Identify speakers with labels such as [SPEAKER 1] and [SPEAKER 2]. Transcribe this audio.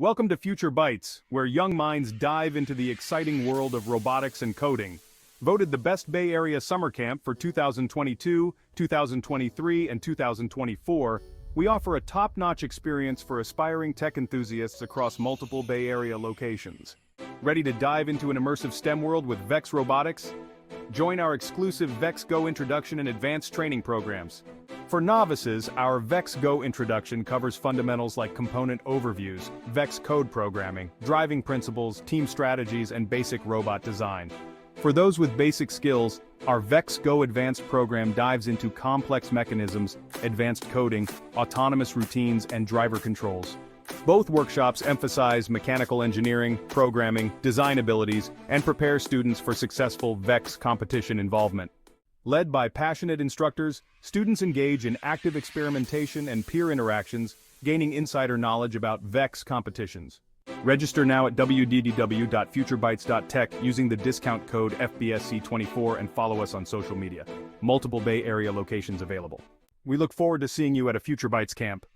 [SPEAKER 1] Welcome to Futurebytes, where young minds dive into the exciting world of robotics and coding. Voted the best Bay Area summer camp for 2022, 2023, and 2024, we offer a top-notch experience for aspiring tech enthusiasts across multiple Bay Area locations. Ready to dive into an immersive STEM world with Vex Robotics? Join our exclusive Vex Go introduction and advanced training programs. For novices, our Vex Go introduction covers fundamentals like component overviews, Vex code programming, driving principles, team strategies, and basic robot design. For those with basic skills, our Vex Go advanced program dives into complex mechanisms, advanced coding, autonomous routines, and driver controls. Both workshops emphasize mechanical engineering, programming, design abilities, and prepare students for successful Vex competition involvement. Led by passionate instructors, students engage in active experimentation and peer interactions, gaining insider knowledge about Vex competitions. Register now at www.futurebytes.tech using the discount code FBSC24 and follow us on social media. Multiple Bay Area locations available. We look forward to seeing you at a Futurebytes camp.